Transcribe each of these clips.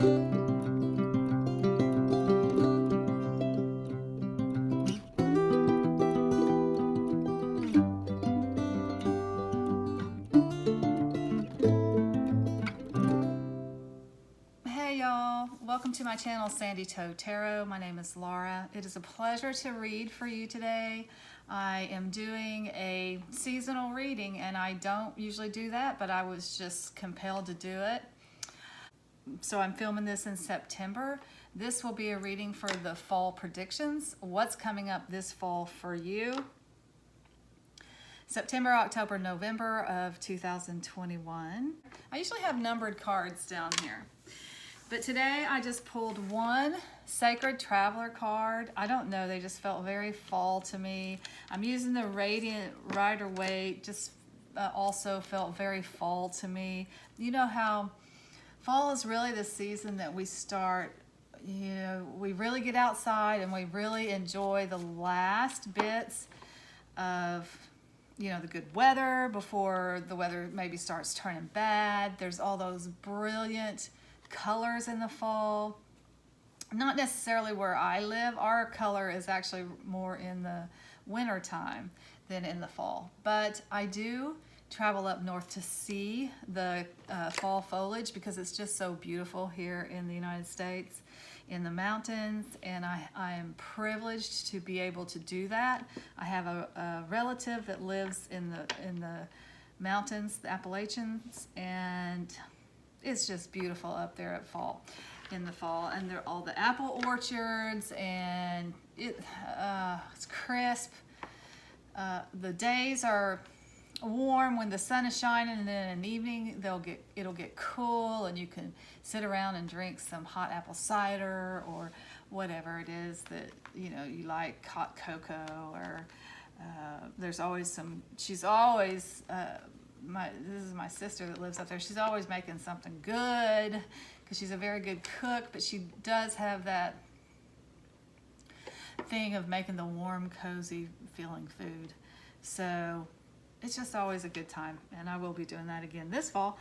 Hey y'all, welcome to my channel Sandy Toe Tarot. My name is Laura. It is a pleasure to read for you today. I am doing a seasonal reading and I don't usually do that, but I was just compelled to do it. So I'm filming this in September. This will be a reading for the fall predictions. What's coming up this fall for you? September, October, November of 2021. I usually have numbered cards down here. But today I just pulled one Sacred Traveler card. I don't know, they just felt very fall to me. I'm using the Radiant Rider-Waite, just also felt very fall to me. You know how fall is really the season that we start, you know, we really get outside and we really enjoy the last bits of, you know, the good weather before the weather maybe starts turning bad. There's all those brilliant colors in the fall. Not necessarily where I live. Our color is actually more in the winter time than in the fall. But I do travel up north to see the fall foliage because it's just so beautiful here in the United States, in the mountains, and I am privileged to be able to do that. I have a relative that lives in the mountains, the Appalachians, and it's just beautiful up there in the fall, and there are all the apple orchards, and it's crisp. The days are warm when the sun is shining, and then in the evening it'll get cool, and you can sit around and drink some hot apple cider or whatever it is that you like, hot cocoa, or there's always some. She's always. This is my sister that lives up there. She's always making something good because she's a very good cook, but she does have that thing of making the warm, cozy feeling food. So it's just always a good time, and I will be doing that again this fall.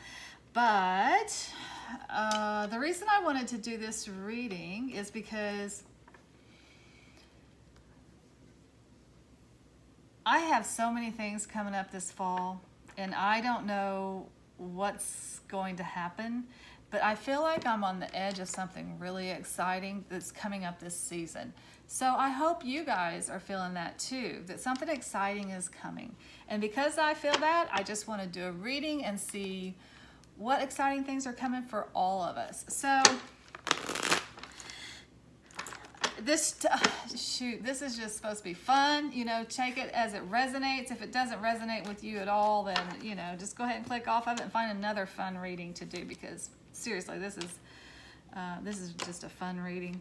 But the reason I wanted to do this reading is because I have so many things coming up this fall, and I don't know what's going to happen, but I feel like I'm on the edge of something really exciting that's coming up this season. So I hope you guys are feeling that too, that something exciting is coming. And because I feel that, I just want to do a reading and see what exciting things are coming for all of us. So this is just supposed to be fun, take it as it resonates. If it doesn't resonate with you at all, then just go ahead and click off of it and find another fun reading to do, because seriously, this is just a fun reading.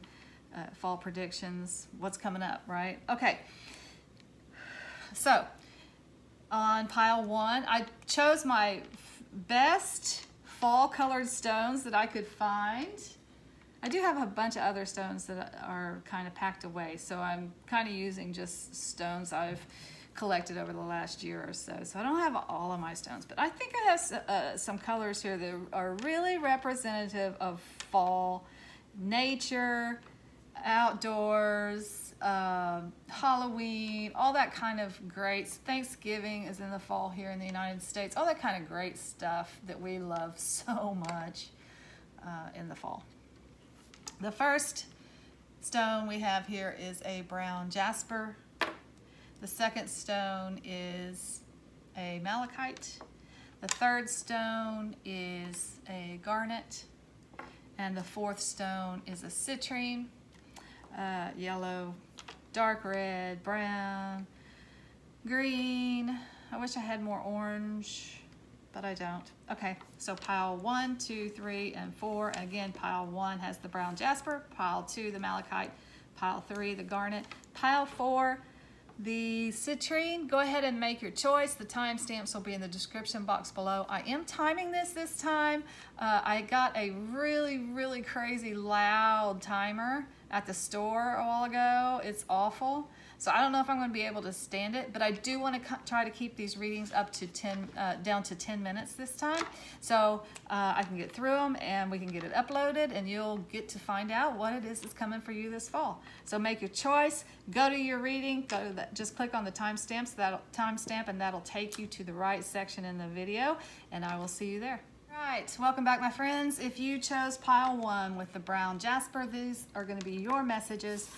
Fall predictions, what's coming up, right? Okay, so on pile one, I chose my best fall colored stones that I could find. I do have a bunch of other stones that are kind of packed away, so I'm kind of using just stones I've collected over the last year or so. So I don't have all of my stones, but I think I have some colors here that are really representative of fall, nature, outdoors, Halloween, all that kind of great. Thanksgiving is in the fall here in the United States. All that kind of great stuff that we love so much in the fall. The first stone we have here is a brown Jasper. The second stone is a Malachite. The third stone is a Garnet. And the fourth stone is a Citrine. Yellow, dark red, brown, green. I wish I had more orange, but I don't. Okay, so pile 1, 2, 3, and 4. And again, pile 1 has the brown Jasper, pile 2, the Malachite, pile 3, the Garnet, pile 4, the Citrine. Go ahead and make your choice. The timestamps will be in the description box below. I am timing this time. I got a really crazy loud timer at the store a while ago. It's awful. So I don't know if I'm going to be able to stand it, but I do want to try to keep these readings up to down to 10 minutes this time. So I can get through them and we can get it uploaded and you'll get to find out what it is that's coming for you this fall. So make your choice, go to your reading, just click on the timestamps, and that'll take you to the right section in the video, and I will see you there. Right, welcome back my friends. If you chose pile 1 with the brown Jasper, these are going to be your messages,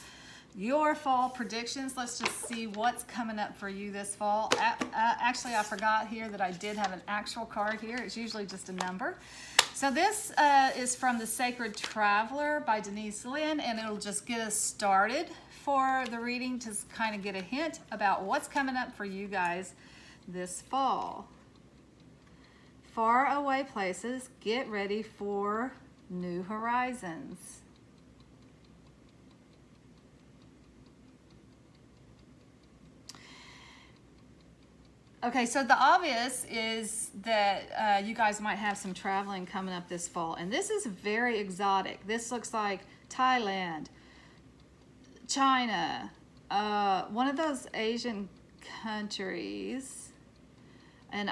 your fall predictions. Let's just see what's coming up for you this fall. Actually, I forgot here that I did have an actual card here. It's usually just a number. So this is from The Sacred Traveler by Denise Linn, and it'll just get us started for the reading to kind of get a hint about what's coming up for you guys this fall. Far away places, get ready for new horizons. Okay, so the obvious is that you guys might have some traveling coming up this fall, and this is very exotic. This looks like Thailand, China, one of those Asian countries, and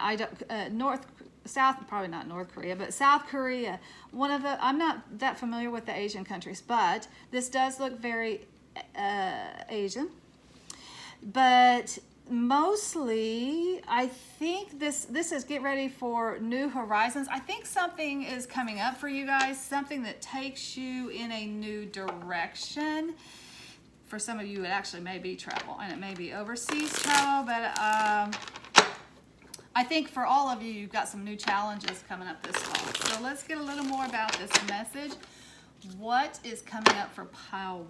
probably not North Korea, but South Korea. I'm not that familiar with the Asian countries, but this does look very Asian. But mostly, I think this is get ready for new horizons. I think something is coming up for you guys, something that takes you in a new direction. For some of you, it actually may be travel, and it may be overseas travel, but I think for all of you, you've got some new challenges coming up this fall. So let's get a little more about this message. What is coming up for pile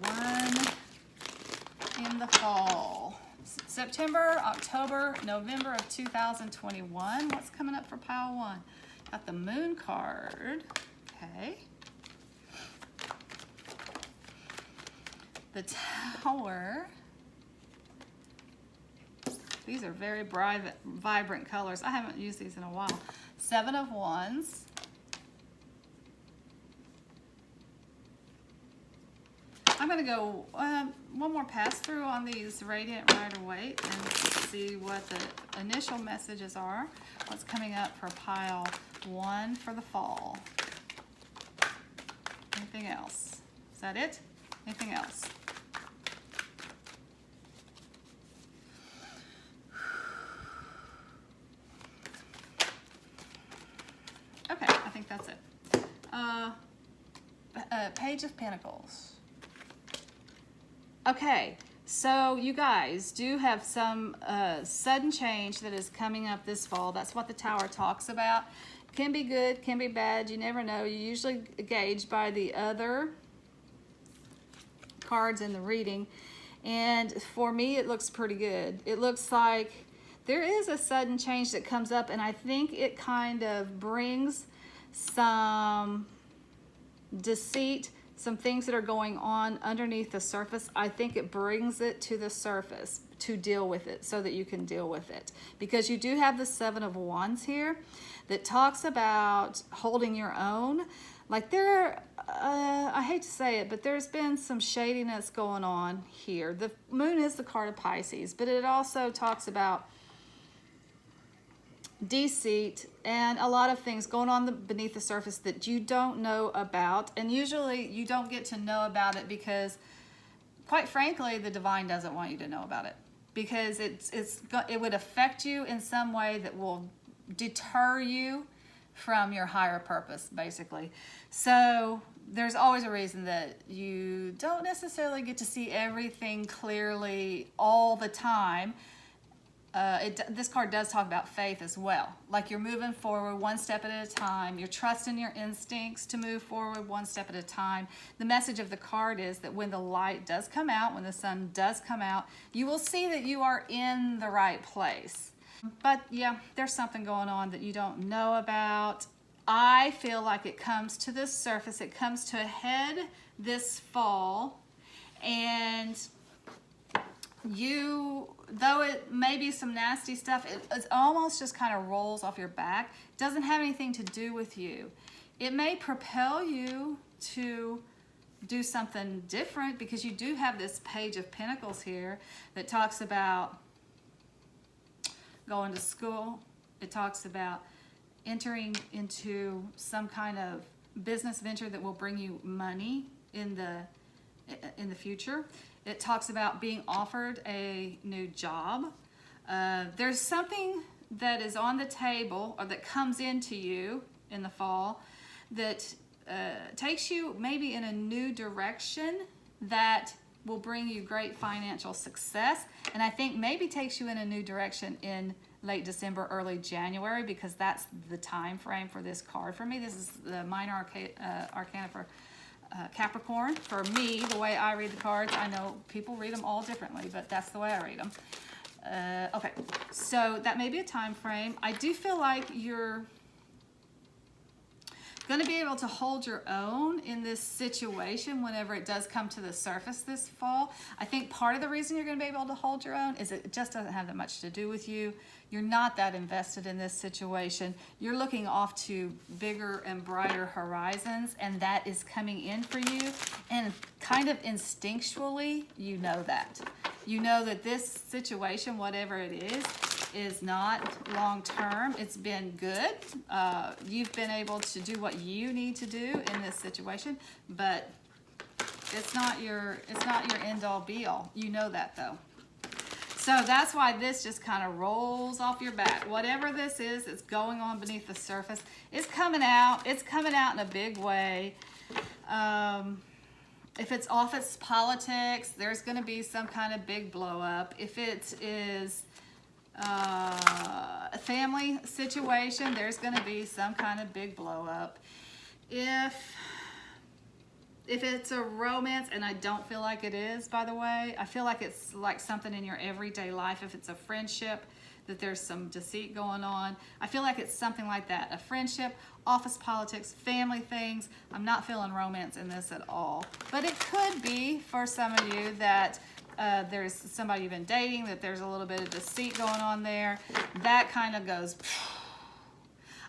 1 in the fall? September, October, November of 2021. What's coming up for pile 1? Got the Moon card. Okay. The Tower. These are very bright, vibrant colors. I haven't used these in a while. 7 of Wands. I'm going to go one more pass through on these Radiant Rider-Waite and see what the initial messages are. What's coming up for pile 1 for the fall? Anything else? Is that it? Anything else? Okay, I think that's it. Page of Pentacles. Okay, so you guys do have some sudden change that is coming up this fall. That's what the Tower talks about. Can be good, can be bad. You never know. You usually gauge by the other cards in the reading. And for me, it looks pretty good. It looks like there is a sudden change that comes up, and I think it kind of brings some deceit, some things that are going on underneath the surface. I think it brings it to the surface to deal with it so that you can deal with it. Because you do have the 7 of Wands here that talks about holding your own. Like I hate to say it, but there's been some shadiness going on here. The Moon is the card of Pisces, but it also talks about deceit and a lot of things going on beneath the surface that you don't know about. And usually you don't get to know about it because, quite frankly, the divine doesn't want you to know about it, because it would affect you in some way that will deter you from your higher purpose, basically. So there's always a reason that you don't necessarily get to see everything clearly all the time. This card does talk about faith as well. Like you're moving forward one step at a time. You're trusting your instincts to move forward one step at a time. The message of the card is that when the light does come out, when the sun does come out, you will see that you are in the right place. But yeah, there's something going on that you don't know about. I feel like it comes to the surface. It comes to a head this fall, and though it may be some nasty stuff, it almost just kind of rolls off your back. It doesn't have anything to do with you. It may propel you to do something different, because you do have this Page of Pentacles here that talks about going to school. It talks about entering into some kind of business venture that will bring you money in the future. It talks about being offered a new job. There's something that is on the table or that comes into you in the fall that takes you maybe in a new direction that will bring you great financial success. And I think maybe takes you in a new direction in late December, early January, because that's the time frame for this card for me. This is the minor arcana for Capricorn. For me, the way I read the cards, I know people read them all differently, but that's the way I read them. Okay, so that may be a time frame. I do feel like you're going to be able to hold your own in this situation whenever it does come to the surface this fall. I think part of the reason you're going to be able to hold your own is it just doesn't have that much to do with you. You're not that invested in this situation. You're looking off to bigger and brighter horizons, and that is coming in for you. And kind of instinctually, you know that. You know that this situation, whatever it is not long-term. It's been good. You've been able to do what you need to do in this situation, but it's not your end-all be-all. You know that, though. So that's why this just kind of rolls off your back. Whatever this is, it's going on beneath the surface. It's coming out. It's coming out in a big way. If it's office politics, there's going to be some kind of big blow-up. If it is a family situation, there's going to be some kind of big blow up. If it's a romance, and I don't feel like it is, by the way, I feel like it's like something in your everyday life. If it's a friendship, that there's some deceit going on, I feel like it's something like that. A friendship, office politics, family things. I'm not feeling romance in this at all, but it could be for some of you that there's somebody you've been dating, that there's a little bit of deceit going on there. That kind of goes.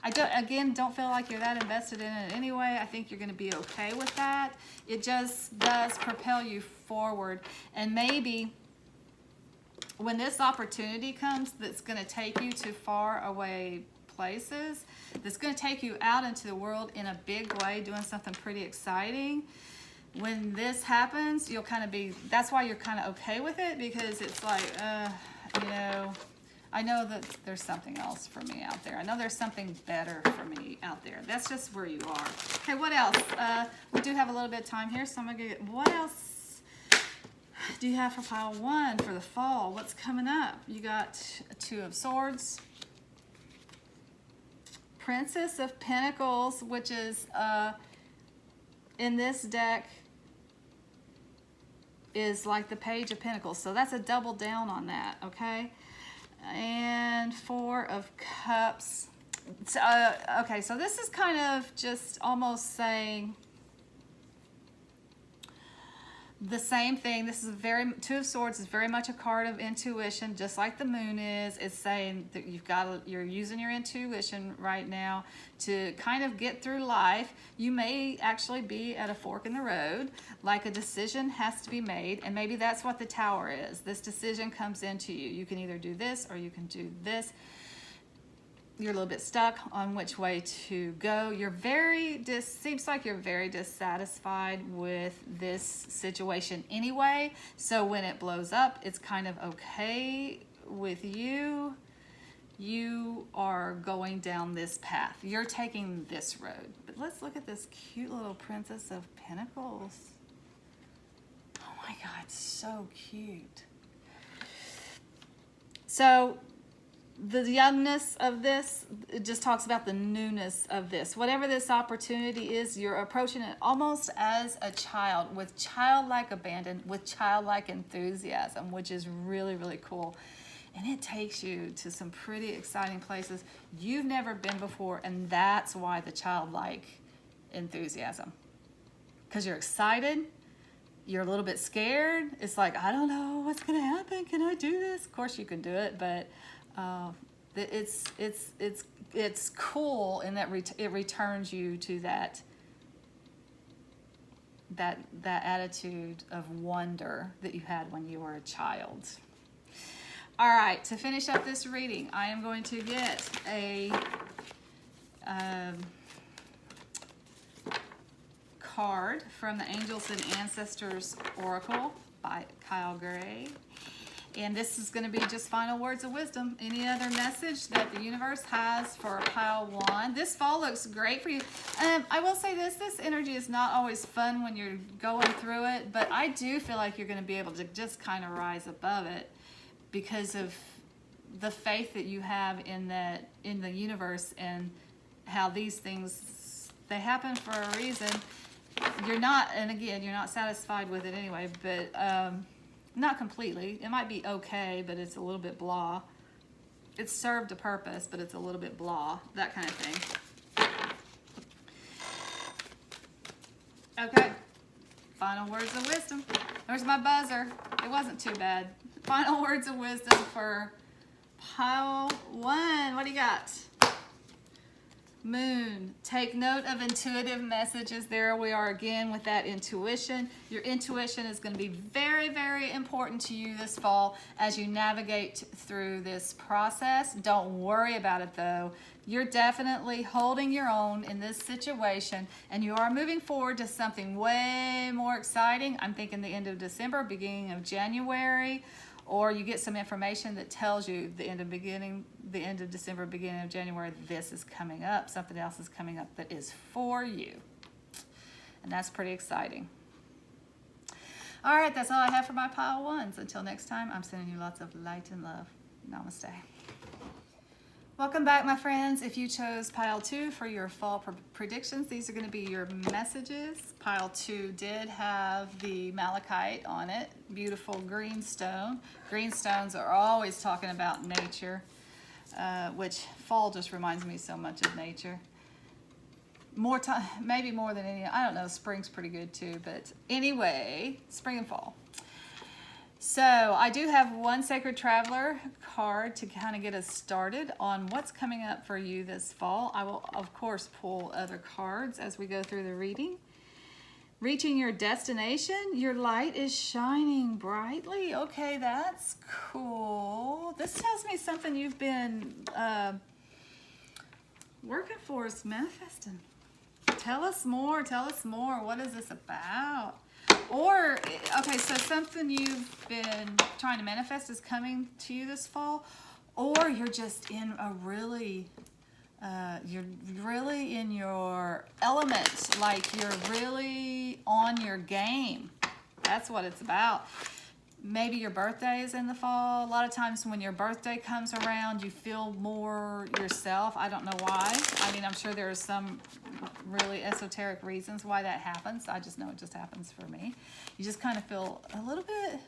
I don't feel like you're that invested in it anyway. I think you're going to be okay with that. It just does propel you forward. And maybe when this opportunity comes that's going to take you to far away places, that's going to take you out into the world in a big way, doing something pretty exciting. When this happens, you'll kind of be, that's why you're kind of okay with it, because it's like, you know, I know that there's something else for me out there. I know there's something better for me out there. That's just where you are. Okay, what else? We do have a little bit of time here, so I'm going to get, what else do you have for pile one for the fall? What's coming up? You got a Two of Swords, Princess of Pentacles, which is in this deck is like the Page of Pentacles. So that's a double down on that, okay? And Four of Cups. Okay, so this is kind of just almost saying the same thing. This is Two of Swords is very much a card of intuition, just like the Moon is. It's saying that you're using your intuition right now to kind of get through life. You may actually be at a fork in the road, like a decision has to be made, and maybe that's what the Tower is. This decision comes into you. You can either do this or you can do this. You're a little bit stuck on which way to go. Seems like you're very dissatisfied with this situation anyway. So when it blows up, it's kind of okay with you. You are going down this path. You're taking this road. But let's look at this cute little Princess of Pentacles. Oh my God, so cute. So the youngness of this, it just talks about the newness of this. Whatever this opportunity is, you're approaching it almost as a child, with childlike abandon, with childlike enthusiasm, which is really, really cool. And it takes you to some pretty exciting places you've never been before, and that's why the childlike enthusiasm. Because you're excited, you're a little bit scared. It's like, I don't know what's going to happen. Can I do this? Of course you can do it, but it's cool in that it returns you to that that attitude of wonder that you had when you were a child. All right, to finish up this reading, I am going to get a card from the Angels and Ancestors Oracle by Kyle Gray. And this is going to be just final words of wisdom. Any other message that the universe has for pile 1? This fall looks great for you. I will say this energy is not always fun when you're going through it, but I do feel like you're going to be able to just kind of rise above it because of the faith that you have in the universe and how these things, they happen for a reason. You're not, and again, you're not satisfied with it anyway, but not completely. It might be okay, but it's a little bit blah. It's served a purpose, but it's a little bit blah, that kind of thing. Okay, final words of wisdom. There's my buzzer. It wasn't too bad. Final words of wisdom for pile 1. What do you got? Moon. Take note of intuitive messages. There we are again with that intuition. Your intuition is going to be very, very important to you this fall as you navigate through this process. Don't worry about it though. You're definitely holding your own in this situation and you are moving forward to something way more exciting. I'm thinking the end of December, beginning of January. Or you get some information that tells you the end of December, beginning of January, this is coming up. Something else is coming up that is for you. And that's pretty exciting. All right, that's all I have for my pile 1s. Until next time, I'm sending you lots of light and love. Namaste. Welcome back, my friends. If you chose pile 2 for your fall predictions, these are going to be your messages. Pile 2 did have the Malachite on it, beautiful green stone. Green stones are always talking about nature, which fall just reminds me so much of nature. More time, maybe more than any, I don't know, spring's pretty good too, but anyway, spring and fall. So I do have one Sacred Traveler card to kind of get us started on what's coming up for you this fall. I will, of course, pull other cards as we go through the reading. Reaching your destination, your light is shining brightly. Okay, that's cool. This tells me something you've been working for is manifesting. Tell us more, tell us more. What is this about? Or, okay, so something you've been trying to manifest is coming to you this fall, or you're just in a really, you're really in your element, like you're really on your game. That's what it's about. Maybe your birthday is in the fall. A lot of times when your birthday comes around, you feel more yourself. I don't know why. I mean, I'm sure there are some really esoteric reasons why that happens. I just know it just happens for me. You just kind of feel a little bit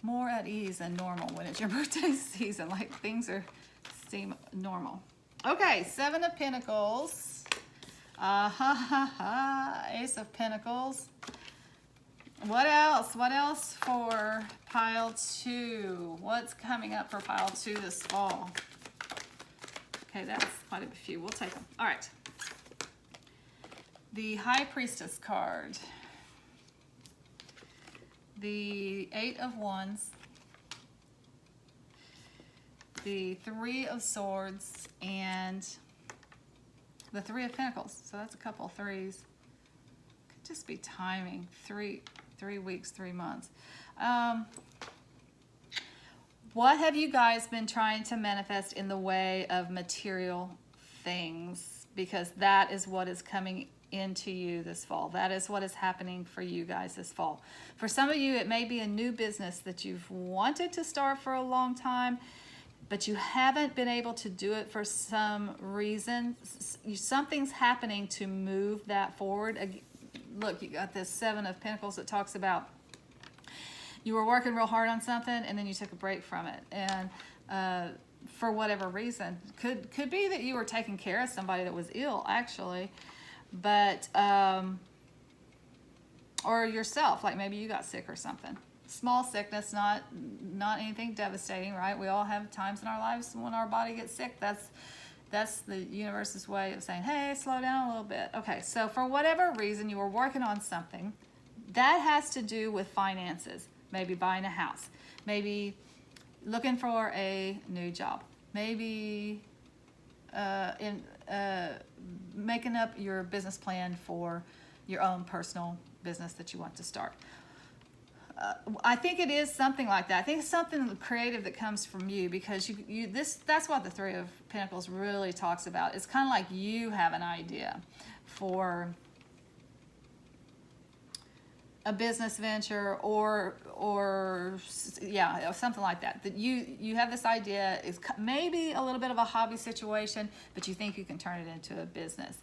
more at ease than normal when it's your birthday season. Like things seem normal. Okay, 7 of Pentacles. Ace of Pentacles. What else? What else for pile 2? What's coming up for pile 2 this fall? Okay, that's quite a few. We'll take them. All right. The High Priestess card. The 8 of Wands. The 3 of Swords. And the 3 of Pentacles. So that's a couple of threes. Could just be timing. 3 weeks, 3 months. What have you guys been trying to manifest in the way of material things? Because that is what is coming into you this fall. That is what is happening for you guys this fall. For some of you, it may be a new business that you've wanted to start for a long time, but you haven't been able to do it for some reason. Something's happening to move that forward. Look, you got this 7 of Pentacles that talks about you were working real hard on something and then you took a break from it. And for whatever reason, could be that you were taking care of somebody that was ill, actually. But, or yourself, like maybe you got sick or something. Small sickness, not anything devastating, right? We all have times in our lives when our body gets sick. That's That's the universe's way of saying, hey, slow down a little bit. Okay, so for whatever reason, you were working on something that has to do with finances. Maybe buying a house. Maybe looking for a new job. Maybe making up your business plan for your own personal business that you want to start. I think it is something like that. I think it's something creative that comes from you, because that's what the Three of Pentacles really talks about. It's kind of like you have an idea for a business venture or yeah, something like that. That you have this idea, is maybe a little bit of a hobby situation, but you think you can turn it into a business.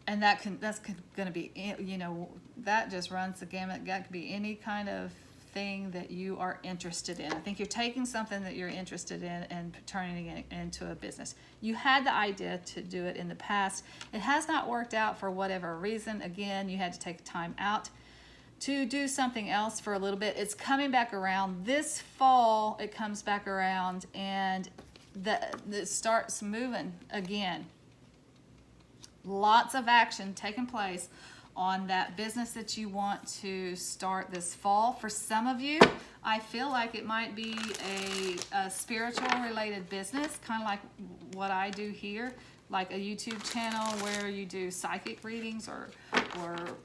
And that's going to be, you know, that just runs the gamut. That could be any kind of thing that you are interested in. I think you're taking something that you're interested in and turning it into a business. You had the idea to do it in the past. It has not worked out for whatever reason. Again, you had to take time out to do something else for a little bit. It's coming back around. This fall, it comes back around, and it starts moving again. Lots of action taking place on that business that you want to start this fall. For some of you, I feel like it might be a spiritual related business, kind of like what I do here, like a YouTube channel where you do psychic readings or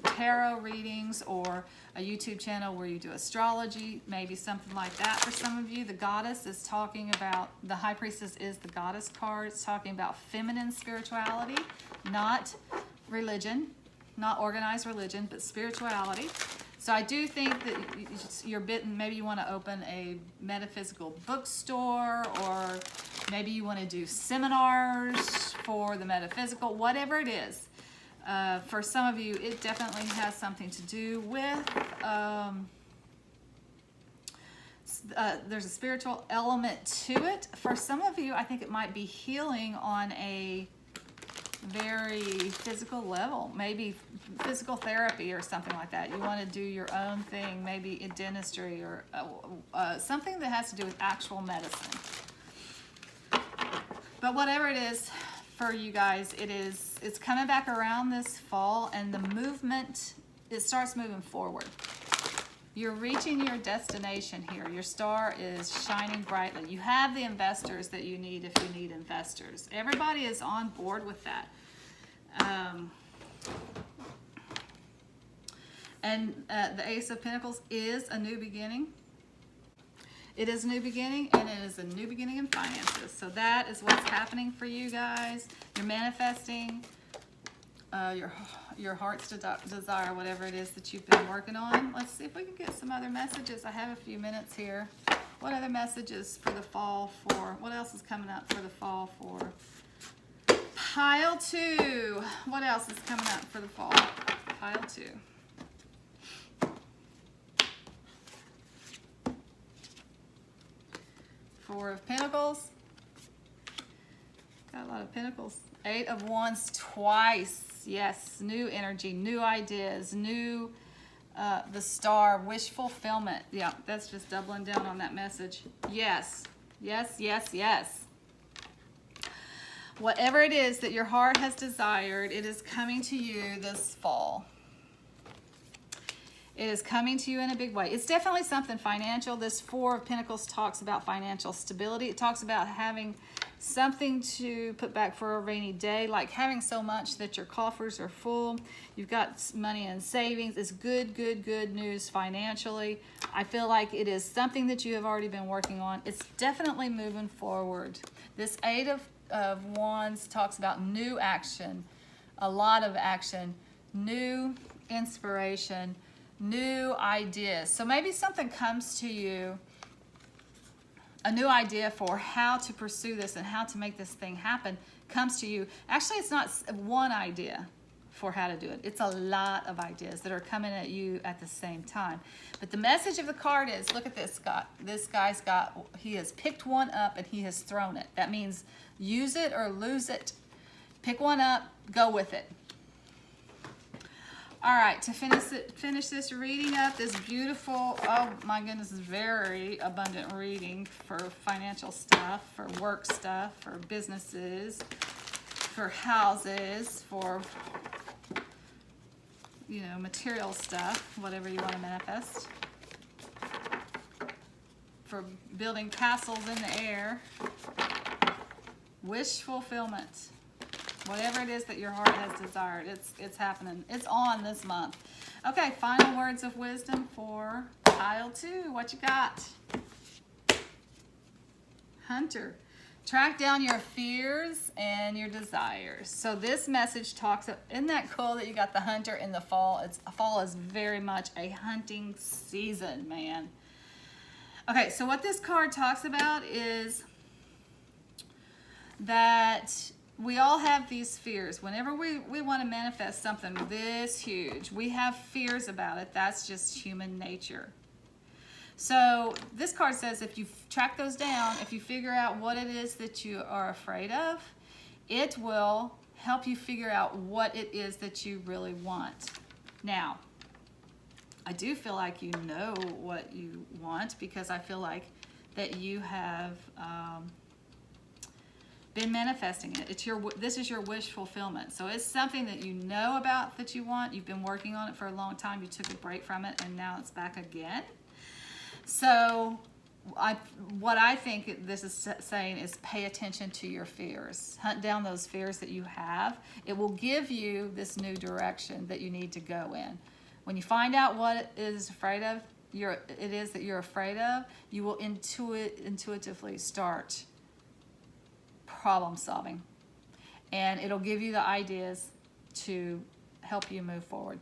tarot readings, or a YouTube channel where you do astrology, maybe something like that. For some of you, the goddess is talking about, the high priestess is the goddess card. It's talking about feminine spirituality, not religion, not organized religion, but spirituality. So I do think that maybe you want to open a metaphysical bookstore, or maybe you want to do seminars for the metaphysical, whatever it is. For some of you, it definitely has something to do with, there's a spiritual element to it. For some of you, I think it might be healing on a very physical level, maybe physical therapy or something like that. You want to do your own thing, maybe in dentistry, or something that has to do with actual medicine. But whatever it is for you guys, it's coming back around this fall, and the movement, it starts moving forward. You're reaching your destination here. Your star is shining brightly. You have the investors that you need if you need investors. Everybody is on board with that. The Ace of Pentacles is a new beginning. It is a new beginning, and it is a new beginning in finances. So that is what's happening for you guys. You're manifesting your heart's desire, whatever it is that you've been working on. Let's see if we can get some other messages. I have a few minutes here. What other messages for the fall for, what else is coming up for the fall for pile 2? What else is coming up for the fall? Pile 2. Four of Pentacles. Got a lot of Pentacles. Eight of Wands twice. Yes, new energy, new ideas, new, the star, wish fulfillment. Yeah, that's just doubling down on that message. Yes, yes, yes, yes. Whatever it is that your heart has desired, it is coming to you this fall. It is coming to you in a big way. It's definitely something financial. This Four of Pentacles talks about financial stability. It talks about having something to put back for a rainy day, like having so much that your coffers are full. You've got money in savings. It's good, good, good news financially. I feel like it is something that you have already been working on. It's definitely moving forward. This Eight of Wands talks about new action, a lot of action, new inspiration, new ideas. So maybe something comes to you, a new idea for how to pursue this and how to make this thing happen comes to you. Actually, it's not one idea for how to do it. It's a lot of ideas that are coming at you at the same time. But the message of the card is, look at this guy. This guy's he has picked one up and he has thrown it. That means use it or lose it. Pick one up, go with it. All right, to finish this reading up, this beautiful, oh my goodness, very abundant reading for financial stuff, for work stuff, for businesses, for houses, for, you know, material stuff, whatever you want to manifest, for building castles in the air, wish fulfillment. Whatever it is that your heart has desired, it's happening. It's on this month. Okay, final words of wisdom for pile 2. What you got? Hunter. Track down your fears and your desires. So this message talks, isn't that cool that you got the hunter in the fall? Fall is very much a hunting season, man. Okay, so what this card talks about is that we all have these fears. Whenever we want to manifest something this huge, we have fears about it. That's just human nature. So this card says if you track those down, if you figure out what it is that you are afraid of, it will help you figure out what it is that you really want. Now, I do feel like you know what you want, because I feel like that you have been manifesting it. This is your wish fulfillment. So it's something that you know about that you want. You've been working on it for a long time. You took a break from it, and now it's back again. So what I think this is saying is pay attention to your fears. Hunt down those fears that you have. It will give you this new direction that you need to go in. When you find out what it is afraid of, it is that you're afraid of, you will intuitively start problem solving, and it'll give you the ideas to help you move forward.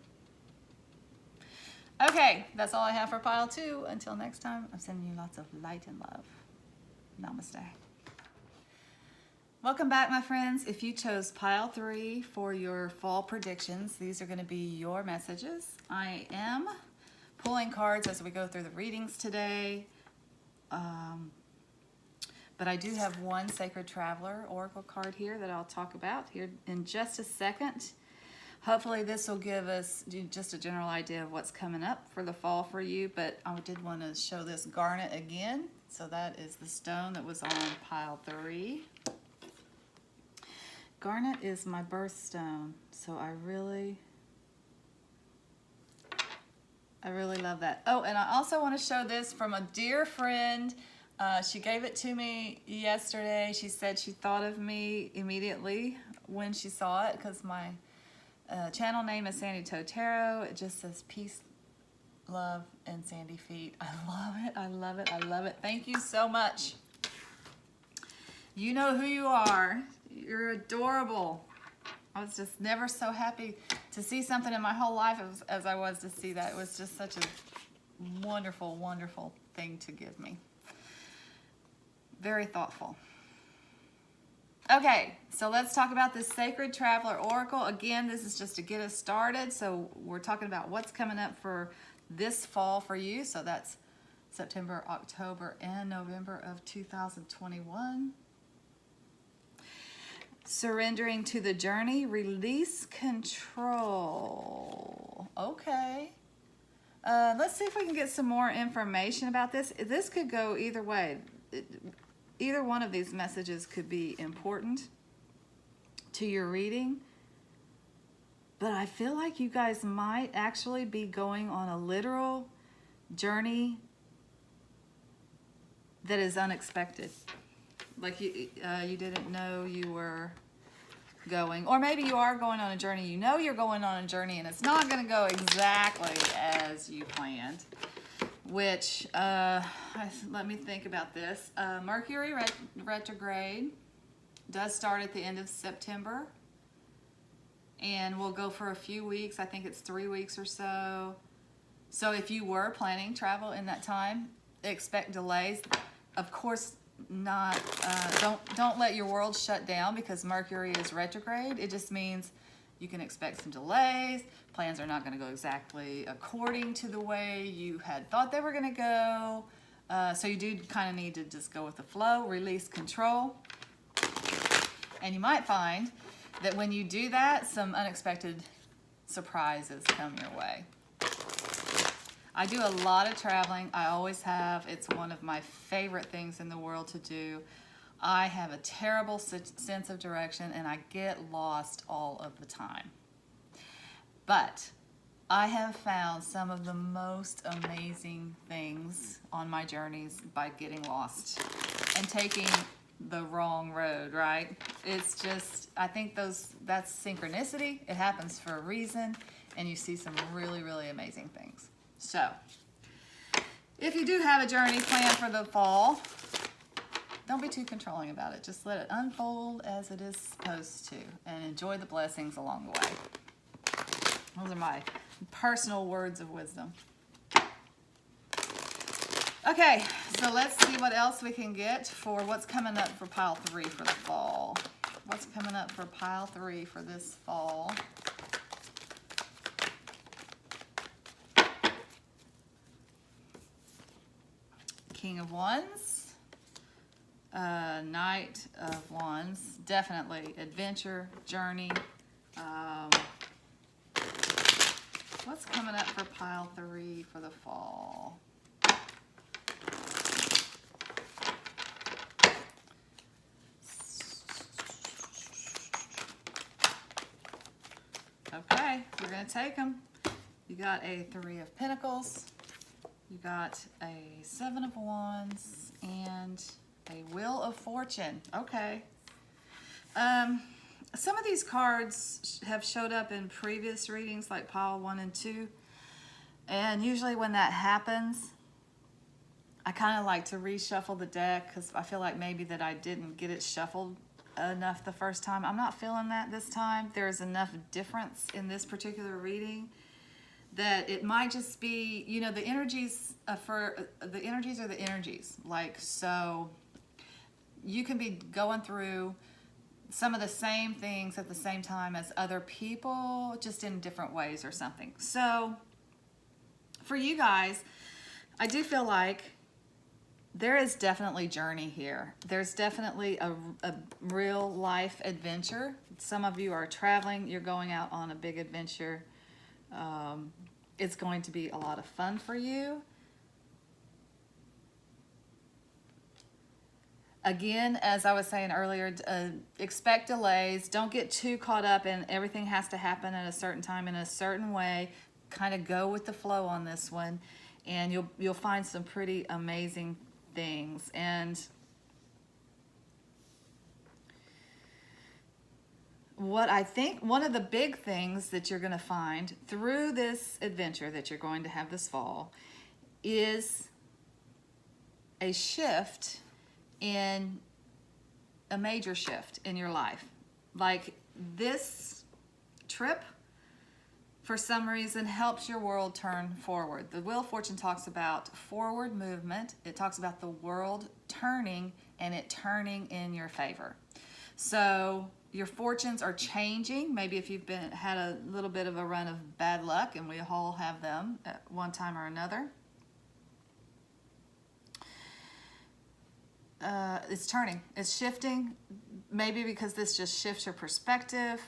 Okay, that's all I have for pile 2. Until next time, I'm sending you lots of light and love. Namaste. Welcome back, my friends. If you chose pile 3 for your fall predictions, these are going to be your messages. I am pulling cards as we go through the readings today. But I do have one Sacred Traveler Oracle card here that I'll talk about here in just a second. Hopefully this will give us just a general idea of what's coming up for the fall for you, but I did want to show this Garnet again. So that is the stone that was on pile 3. Garnet is my birthstone, so I really love that. Oh, and I also want to show this from a dear friend. She gave it to me yesterday. She said she thought of me immediately when she saw it, because my channel name is Sandy Toe Tarot. It just says peace, love, and sandy feet. I love it. I love it. I love it. Thank you so much. You know who you are. You're adorable. I was just never so happy to see something in my whole life as I was to see that. It was just such a wonderful, wonderful thing to give me. Very thoughtful. Okay, so let's talk about this Sacred Traveler Oracle. Again, this is just to get us started. So we're talking about what's coming up for this fall for you. So that's September, October, and November of 2021. Surrendering to the journey, release control. Okay. Let's see if we can get some more information about this. This could go either way. Either one of these messages could be important to your reading, but I feel like you guys might actually be going on a literal journey that is unexpected. Like you didn't know you were going, or maybe you are going on a journey. You know you're going on a journey, and it's not going to go exactly as you planned. Which, let me think about this. Mercury retrograde does start at the end of September, and will go for a few weeks. I think it's 3 weeks or so. So if you were planning travel in that time, expect delays. Of course not. Don't let your world shut down because Mercury is retrograde. It just means you can expect some delays. Plans are not going to go exactly according to the way you had thought they were going to go. So you do kind of need to just go with the flow, release control. And you might find that when you do that, some unexpected surprises come your way. I do a lot of traveling. I always have. It's one of my favorite things in the world to do. I have a terrible sense of direction and I get lost all of the time. But I have found some of the most amazing things on my journeys by getting lost and taking the wrong road, right? It's just, I think that's synchronicity. It happens for a reason, and you see some really, really amazing things. So, if you do have a journey planned for the fall, don't be too controlling about it. Just let it unfold as it is supposed to and enjoy the blessings along the way. Those are my personal words of wisdom. Okay, so let's see what else we can get for what's coming up for pile 3 for the fall. What's coming up for pile 3 for this fall? King of Wands, Knight of Wands, definitely adventure, journey. What's coming up for pile 3 for the fall? Okay, we're going to take them. You got a 3 of Pentacles, you got a 7 of Wands, and a Wheel of Fortune. Okay. Some of these cards have showed up in previous readings, like pile 1 and 2. And usually when that happens, I kind of like to reshuffle the deck because I feel like maybe that I didn't get it shuffled enough the first time. I'm not feeling that this time. There's enough difference in this particular reading that it might just be, you know, the energies are the energies. Like, so you can be going through some of the same things at the same time as other people, just in different ways or something. So for you guys, I do feel like there is definitely journey here. There's definitely a real life adventure. Some of you are traveling, you're going out on a big adventure. It's going to be a lot of fun for you. Again, as I was saying earlier, expect delays. Don't get too caught up in everything has to happen at a certain time in a certain way. Kind of go with the flow on this one, and you'll find some pretty amazing things. And what I think one of the big things that you're going to find through this adventure that you're going to have this fall is a shift in a major shift in your life. Like this trip, for some reason, helps your world turn forward. The Wheel of Fortune talks about forward movement. It talks about the world turning and it turning in your favor. So your fortunes are changing. Maybe if you've had a little bit of a run of bad luck, and we all have them at one time or another. It's turning, it's shifting, maybe because this just shifts your perspective,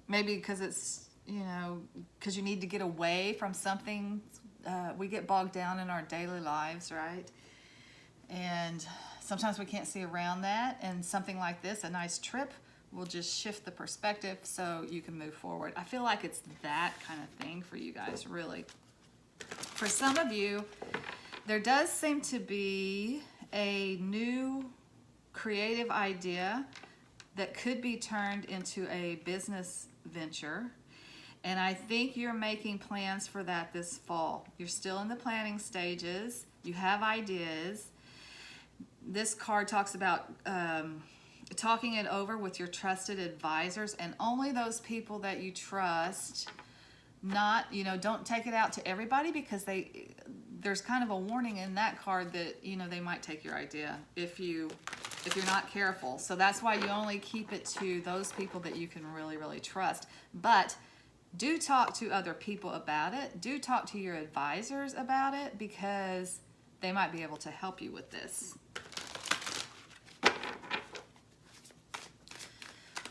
maybe because it's, you know, because you need to get away from something. We get bogged down in our daily lives, right? And sometimes we can't see around that, and something like this, a nice trip, will just shift the perspective so you can move forward. I feel like it's that kind of thing for you guys, really. For some of you, there does seem to be a new creative idea that could be turned into a business venture. And I think you're making plans for that this fall. You're still in the planning stages. You have ideas. This card talks about talking it over with your trusted advisors, and only those people that you trust. Not, you know, don't take it out to everybody, because there's kind of a warning in that card that, you know, they might take your idea if you're not careful. So that's why you only keep it to those people that you can really, really trust. But do talk to other people about it. Do talk to your advisors about it, because they might be able to help you with this.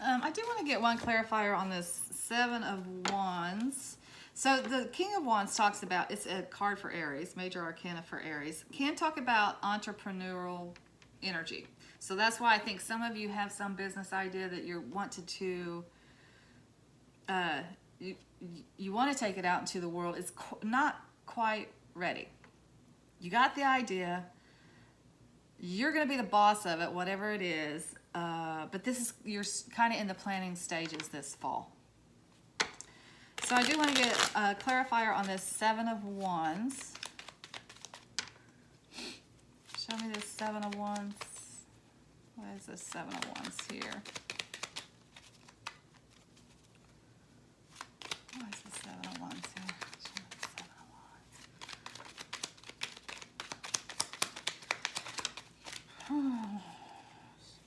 I do want to get one clarifier on this Seven of Wands. So the King of Wands talks about, it's a card for Aries, major arcana for Aries. Can talk about entrepreneurial energy. So that's why I think some of you have some business idea that you wanted to, you want to take it out into the world. It's not quite ready. You got the idea. You're going to be the boss of it, whatever it is. But this is, you're kind of in the planning stages this fall. So I do want to get a clarifier on this Seven of Wands. Show me this Seven of Wands. What is this Seven of Wands here? What is the Seven of Wands here? Show me the Seven of Wands.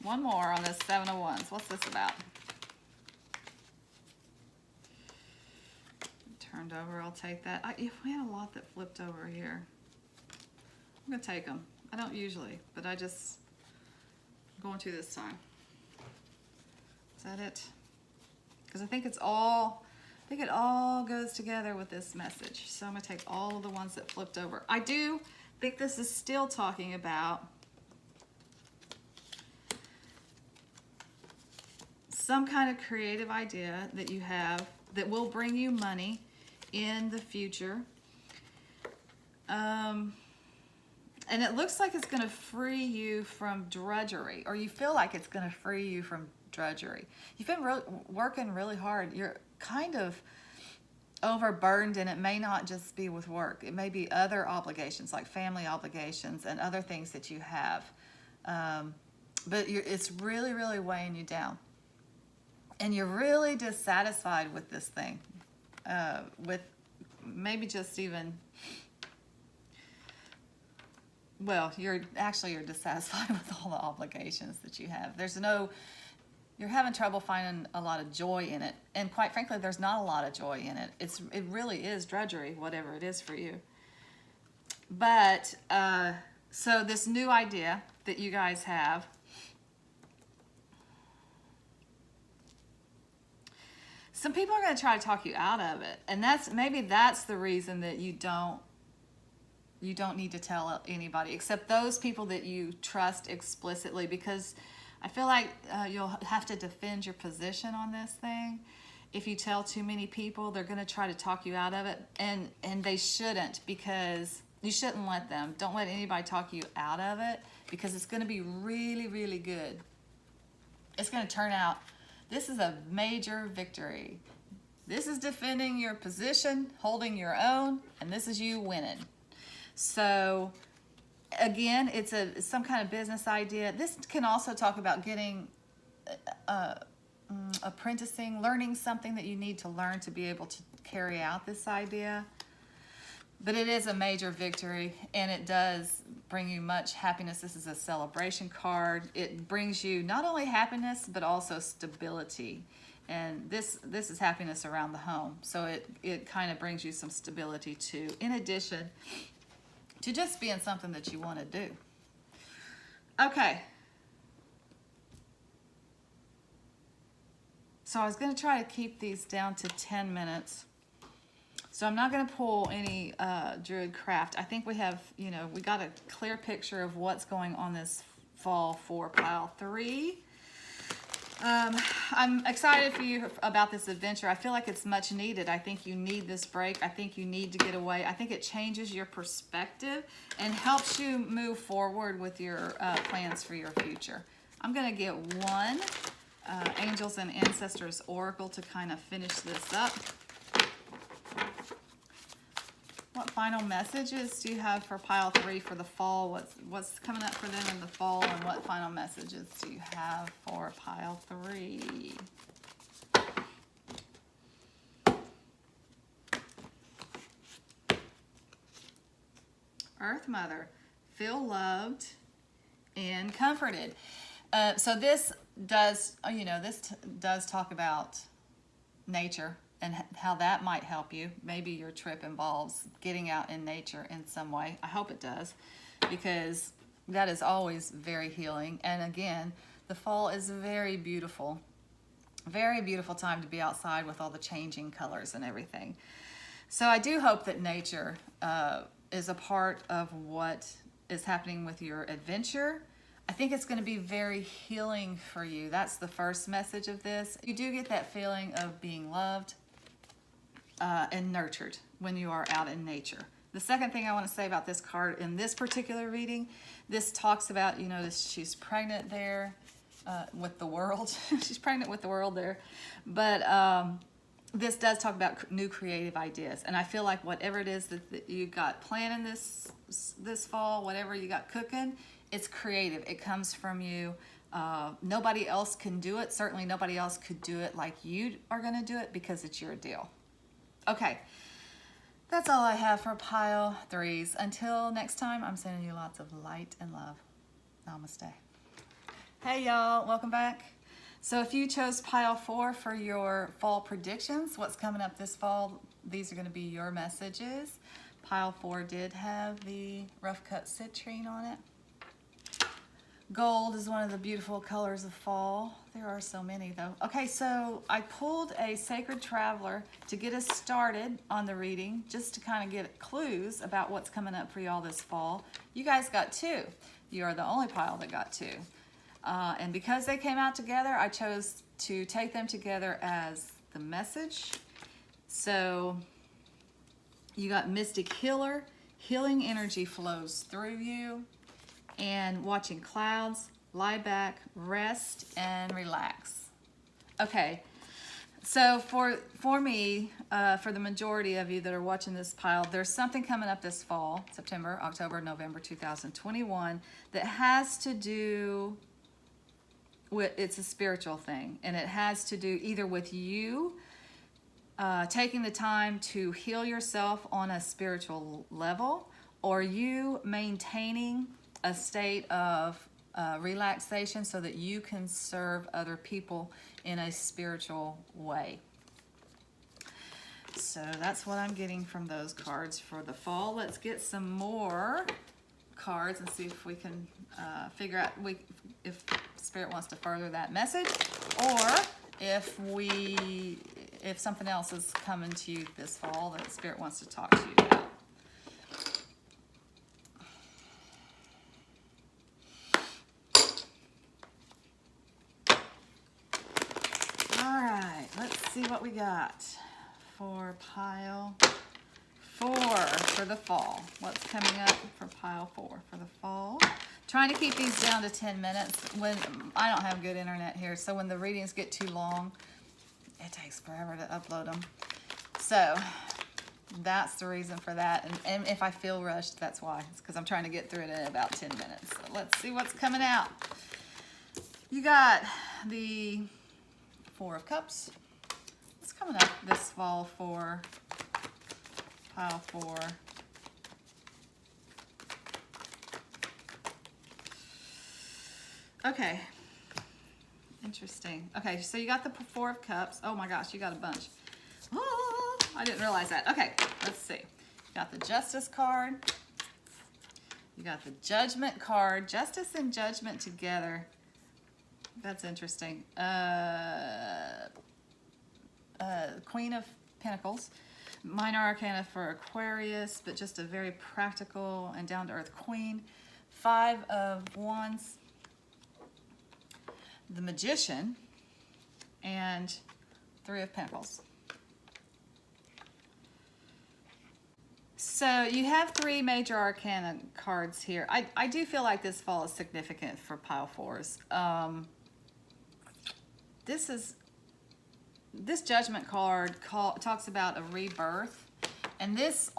One more on this Seven of Wands. What's this about? Turned over, I'll take that. If we had a lot that flipped over here, I'm gonna take them. I don't usually, but I'm going to this time. Is that it? Because I think it all goes together with this message. So I'm gonna take all of the ones that flipped over. I do think this is still talking about some kind of creative idea that you have that will bring you money in the future. And it looks like it's going to free you from drudgery, or you feel like it's going to free you from drudgery. You've been working really hard. You're kind of overburdened, and it may not just be with work. It may be other obligations, like family obligations and other things that you have. But it's really, really weighing you down. And you're really dissatisfied with this thing. With maybe just even, well, you're dissatisfied with all the obligations that you have. You're having trouble finding a lot of joy in it. And quite frankly, there's not a lot of joy in it. It really is drudgery, whatever it is for you. But, so this new idea that you guys have, some people are going to try to talk you out of it, and maybe that's the reason that you don't need to tell anybody except those people that you trust explicitly, because I feel like you'll have to defend your position on this thing. If you tell too many people, they're going to try to talk you out of it, and they shouldn't, because you shouldn't let them. Don't let anybody talk you out of it, because it's going to be really, really good. It's going to turn out. This is a major victory. This is defending your position, holding your own, and this is you winning. So, again, it's some kind of business idea. This can also talk about getting, apprenticing, learning something that you need to learn to be able to carry out this idea. But it is a major victory, and it does bring you much happiness. This is a celebration card. It brings you not only happiness, but also stability. And this is happiness around the home. So it kind of brings you some stability too, in addition to just being something that you want to do. Okay. So I was going to try to keep these down to 10 minutes. So I'm not going to pull any Druid craft. I think we have, we got a clear picture of what's going on this fall for pile 3. I'm excited for you about this adventure. I feel like it's much needed. I think you need this break. I think you need to get away. I think it changes your perspective and helps you move forward with your plans for your future. I'm going to get one Angels and Ancestors Oracle to kind of finish this up. What final messages do you have for pile 3 for the fall? What's coming up for them in the fall, and what final messages do you have for pile 3? Earth Mother, feel loved and comforted. So this does, does talk about nature and how that might help you. Maybe your trip involves getting out in nature in some way. I hope it does, because that is always very healing. And again, the fall is very beautiful. Very beautiful time to be outside with all the changing colors and everything. So I do hope that nature is a part of what is happening with your adventure. I think it's going to be very healing for you. That's the first message of this. You do get that feeling of being loved and nurtured when you are out in nature. The second thing I want to say about this card in this particular reading, this talks about, you notice she's pregnant there with the world. She's pregnant with the world there. But this does talk about new creative ideas. And I feel like whatever it is that you got planning this fall, whatever you got cooking, it's creative. It comes from you. Nobody else can do it. Certainly nobody else could do it like you are going to do it because it's your deal. Okay. That's all I have for pile 3s. Until next time, I'm sending you lots of light and love. Namaste. Hey y'all, welcome back. So if you chose pile 4 for your fall predictions, what's coming up this fall, these are going to be your messages. Pile 4 did have the rough cut citrine on it. Gold is one of the beautiful colors of fall. There are so many though. Okay, so I pulled a Sacred Traveler to get us started on the reading, just to kind of get clues about what's coming up for y'all this fall. You guys got 2. You are the only pile that got 2. And because they came out together, I chose to take them together as the message. So you got Mystic Healer. Healing energy flows through you. And watching clouds, lie back, rest, and relax. Okay, so for me, for the majority of you that are watching this pile, there's something coming up this fall, September, October, November 2021, that has to do with, it's a spiritual thing, and it has to do either with you taking the time to heal yourself on a spiritual level, or you maintaining a state of relaxation so that you can serve other people in a spiritual way. So that's what I'm getting from those cards for the fall. Let's get some more cards and see if we can figure out if Spirit wants to further that message, or if something else is coming to you this fall that Spirit wants to talk to you about. Let's see what we got for pile 4 for the fall. What's coming up for pile 4 for the fall? Trying to keep these down to 10 minutes. When I don't have good internet here, so when the readings get too long, it takes forever to upload them. So that's the reason for that. And if I feel rushed, that's why. It's because I'm trying to get through it in about 10 minutes. So let's see what's coming out. You got the 4 of Cups. What's coming up this fall for pile 4? Okay. Interesting. Okay, so you got the 4 of Cups. Oh my gosh, you got a bunch. Oh, I didn't realize that. Okay, let's see. You got the Justice card. You got the Judgment card. Justice and Judgment together. That's interesting. Queen of Pentacles. Minor Arcana for Aquarius, but just a very practical and down-to-earth queen. 5 of Wands. The Magician. And 3 of Pentacles. So you have 3 major arcana cards here. I do feel like this fall is significant for pile 4s. This Judgment card talks about a rebirth, and this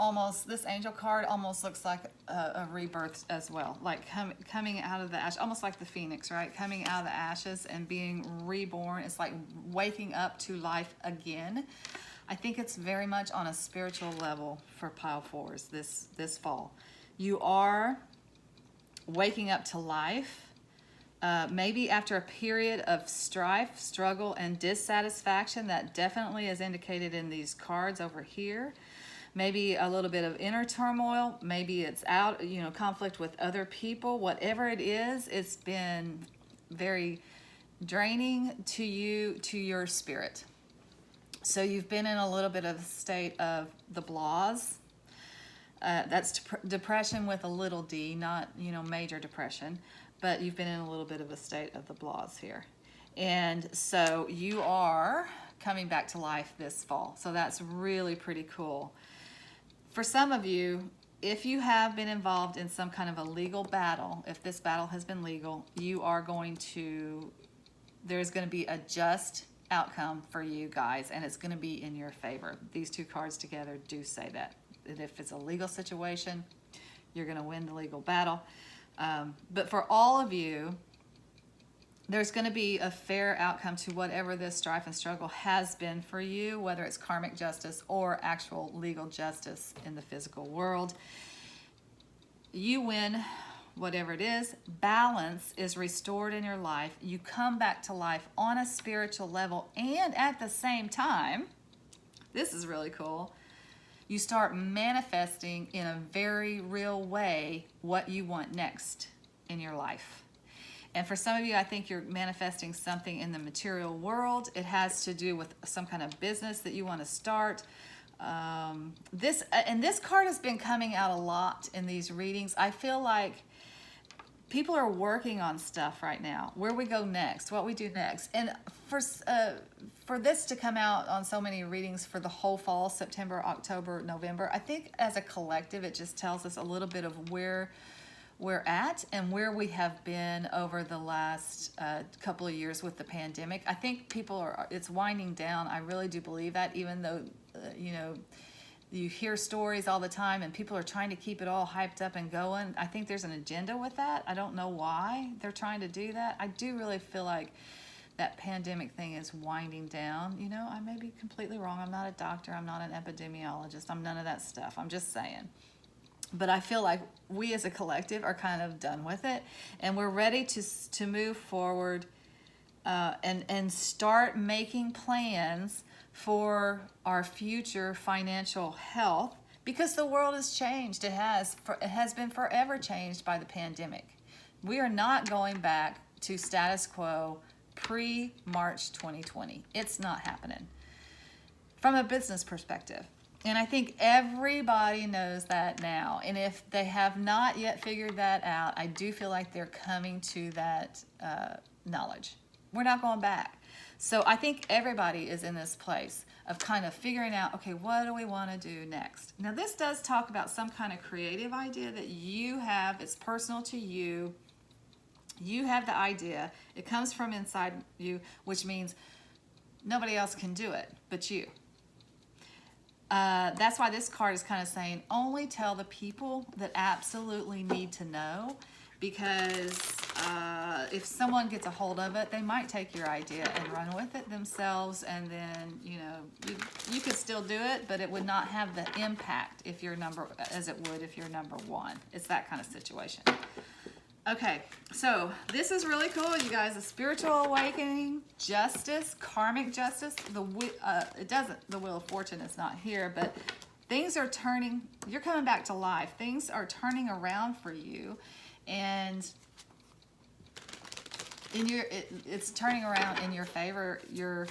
angel card almost looks like a rebirth as well, like coming out of the ash, almost like the phoenix, right? Coming out of the ashes and being reborn. It's like waking up to life again. I think it's very much on a spiritual level for pile 4s this fall. You are waking up to life. Maybe after a period of strife, struggle, and dissatisfaction. That definitely is indicated in these cards over here. Maybe a little bit of inner turmoil. Maybe it's out, conflict with other people. Whatever it is, it's been very draining to your spirit. So you've been in a little bit of a state of the blahs. That's depression with a little d, not, you know, major depression, but you've been in a little bit of a state of the blahs here. And so you are coming back to life this fall. So that's really pretty cool. For some of you, if you have been involved in some kind of a legal battle, if this battle has been legal, you are going to, there's going to be a just outcome for you guys, and it's going to be in your favor. These two cards together do say that. And if it's a legal situation, you're going to win the legal battle. But for all of you, there's going to be a fair outcome to whatever this strife and struggle has been for you, whether it's karmic justice or actual legal justice in the physical world. You win whatever it is. Balance is restored in your life. You come back to life on a spiritual level, and at the same time, this is really cool, you start manifesting in a very real way what you want next in your life. And for some of you, I think you're manifesting something in the material world. It has to do with some kind of business that you want to start. This card has been coming out a lot in these readings. I feel like people are working on stuff right now. Where we go next, what we do next. And for this to come out on so many readings for the whole fall, September, October, November, I think as a collective, it just tells us a little bit of where we're at and where we have been over the last couple of years with the pandemic. I think it's winding down. I really do believe that, even though, you know, you hear stories all the time and people are trying to keep it all hyped up and going. I think there's an agenda with that. I don't know why they're trying to do that. I do really feel like that pandemic thing is winding down. You know, I may be completely wrong. I'm not a doctor. I'm not an epidemiologist. I'm none of that stuff. I'm just saying. But I feel like we as a collective are kind of done with it, and we're ready to move forward and start making plans for our future financial health, because the world has changed. It has been forever changed by the pandemic. We are not going back to status quo pre-March 2020. It's not happening from a business perspective. And I think everybody knows that now. And if they have not yet figured that out, I do feel like they're coming to that knowledge. We're not going back. So I think everybody is in this place of kind of figuring out, okay, what do we want to do next? Now, this does talk about some kind of creative idea that you have. It's personal to you. You have the idea. It comes from inside you, which means nobody else can do it but you. That's why this card is kind of saying only tell the people that absolutely need to know, because if someone gets a hold of it, they might take your idea and run with it themselves, and then, you know, you could still do it, but it would not have the impact if you're as it would if you're number one. It's that kind of situation. Okay, so this is really cool, you guys. A spiritual awakening, justice, karmic justice. The Wheel of Fortune is not here, but things are turning. You're coming back to life. Things are turning around for you, and it's turning around in your favor. You're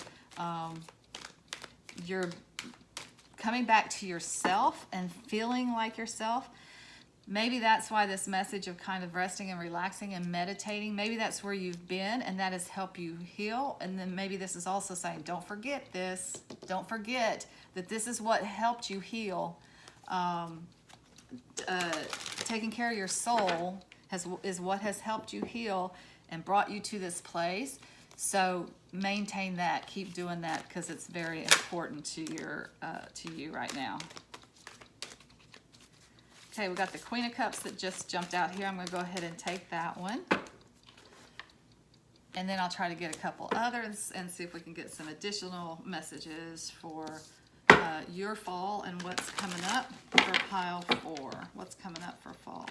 coming back to yourself and feeling like yourself. Maybe that's why this message of kind of resting and relaxing and meditating, maybe that's where you've been and that has helped you heal. And then maybe this is also saying, don't forget this. Don't forget that this is what helped you heal. Taking care of your soul is what has helped you heal and brought you to this place. So maintain that, keep doing that, because it's very important to you right now. Okay, we got the Queen of Cups that just jumped out here. I'm going to go ahead and take that one. And then I'll try to get a couple others and see if we can get some additional messages for your fall and what's coming up for pile 4. What's coming up for fall?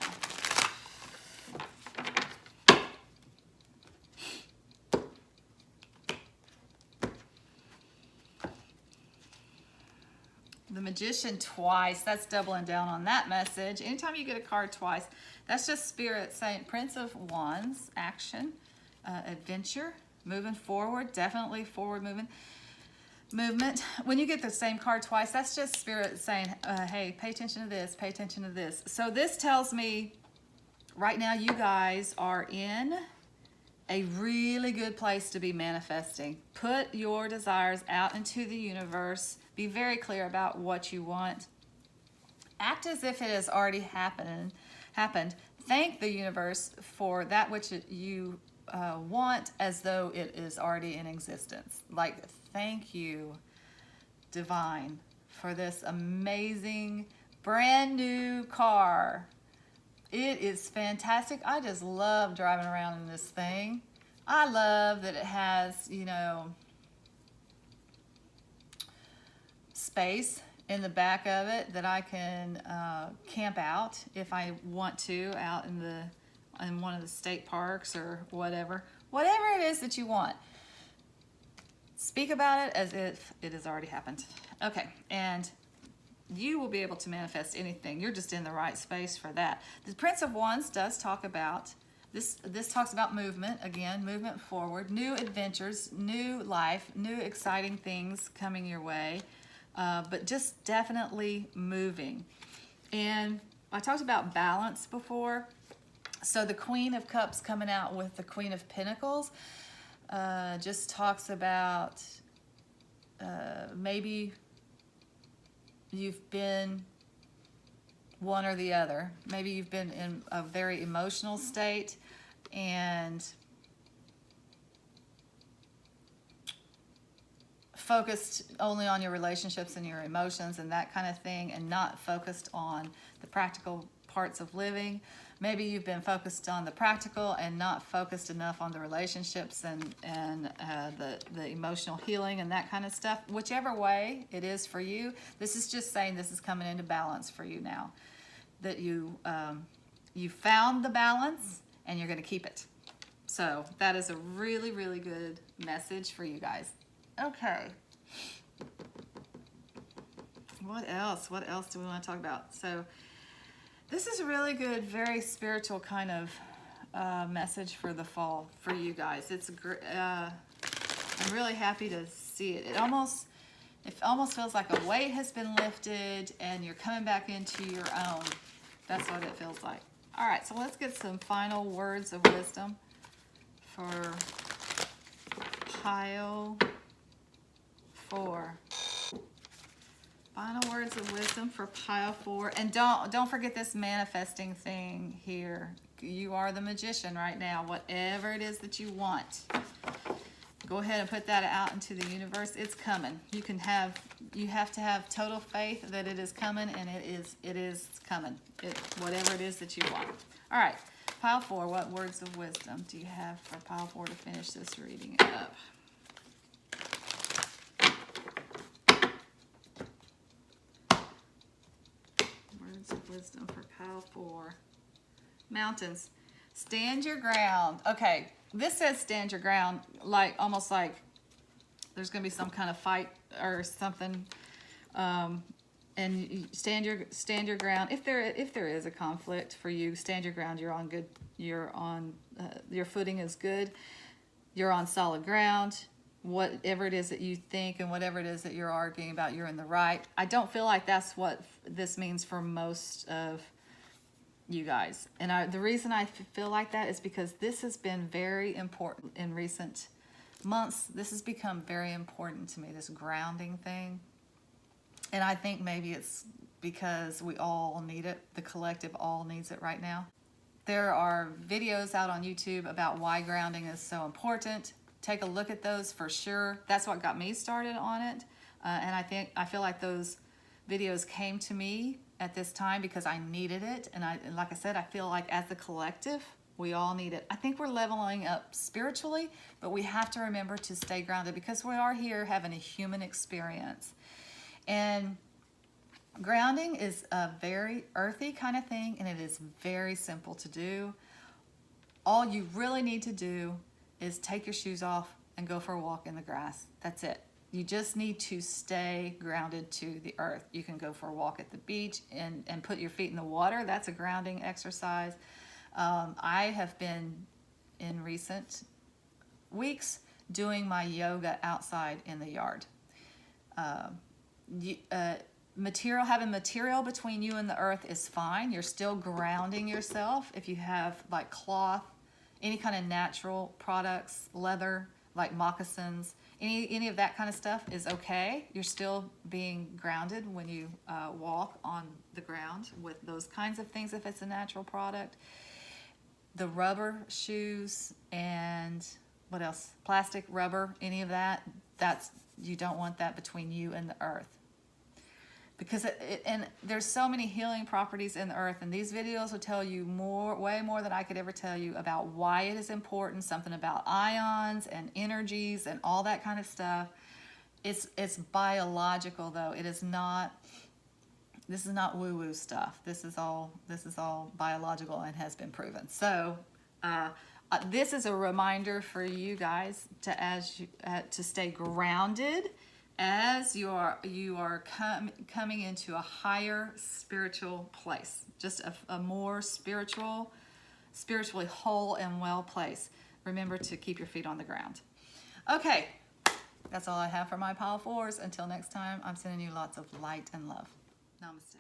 The Magician twice, that's doubling down on that message. Anytime you get a card twice, that's just Spirit saying Prince of Wands, action, adventure, moving forward, definitely forward movement. When you get the same card twice, that's just Spirit saying, hey, pay attention to this, pay attention to this. So this tells me right now you guys are in a really good place to be manifesting. Put your desires out into the universe. Be very clear about what you want. Act as if it has already happened. Thank the universe for that which you want as though it is already in existence. Like, thank you, Divine, for this amazing brand new car. It is fantastic. I just love driving around in this thing. I love that it has, you know, space in the back of it that I can camp out if I want to, out in one of the state parks or whatever it is that you want. Speak about it as if it has already happened. Okay, and you will be able to manifest anything. You're just in the right space for that. The Prince of Wands does talk about this. This talks about movement, again, movement forward, new adventures, new life, new exciting things coming your way. But just definitely moving. And I talked about balance before. So the Queen of Cups coming out with the Queen of Pentacles just talks about maybe you've been one or the other. Maybe you've been in a very emotional state and focused only on your relationships and your emotions and that kind of thing, and not focused on the practical parts of living. Maybe you've been focused on the practical and not focused enough on the relationships and the emotional healing and that kind of stuff. Whichever way it is for you, this is just saying this is coming into balance for you now. That you found the balance and you're going to keep it. So that is a really, really good message for you guys. Okay. What else? What else do we want to talk about? So this is a really good, very spiritual kind of message for the fall for you guys. It's I'm really happy to see it. It almost feels like a weight has been lifted and you're coming back into your own. That's what it feels like. All right, so let's get some final words of wisdom for pile 4. Final words of wisdom for pile 4. And don't forget this manifesting thing here. You are the magician right now. Whatever it is that you want, go ahead and put that out into the universe. It's coming. You have to have total faith that it is coming, and it is coming. Whatever it is that you want. All right, pile 4. What words of wisdom do you have for pile 4 to finish this reading up? Words of wisdom for pile 4. Mountains. Stand your ground. Okay, this says stand your ground, like almost like there's going to be some kind of fight or something, and you stand your ground. If there is a conflict for you, stand your ground. You're on good. Your footing is good. You're on solid ground. Whatever it is that you think and whatever it is that you're arguing about, you're in the right. I don't feel like that's what this means for most of you guys. And the reason I feel like that is because this has been very important in recent months. This has become very important to me, this grounding thing. And I think maybe it's because we all need it. The collective all needs it right now. There are videos out on YouTube about why grounding is so important. Take a look at those for sure. That's what got me started on it. And I feel like those videos came to me at this time because I needed it. And like I said, I feel like as a collective, we all need it. I think we're leveling up spiritually, but we have to remember to stay grounded because we are here having a human experience. And grounding is a very earthy kind of thing, and it is very simple to do. All you really need to do is take your shoes off and go for a walk in the grass. That's it. You just need to stay grounded to the earth. You can go for a walk at the beach and put your feet in the water. That's a grounding exercise. I have been in recent weeks doing my yoga outside in the yard. Having material between you and the earth is fine. You're still grounding yourself. If you have like cloth, any kind of natural products, leather, like moccasins, any of that kind of stuff is okay. You're still being grounded when you walk on the ground with those kinds of things if it's a natural product. The rubber shoes and what else? Plastic, rubber, any of that, you don't want that between you and the earth. Because and there's so many healing properties in the earth, and these videos will tell you way more than I could ever tell you about why it is important, something about ions and energies and all that kind of stuff. It's biological though. This is not woo-woo stuff. This is all biological and has been proven. So this is a reminder for you guys to stay grounded as you are coming into a higher spiritual place, just a more spiritually whole and well place. Remember to keep your feet on the ground. Okay, that's all I have for my pile fours. Until next time, I'm sending you lots of light and love. Namaste.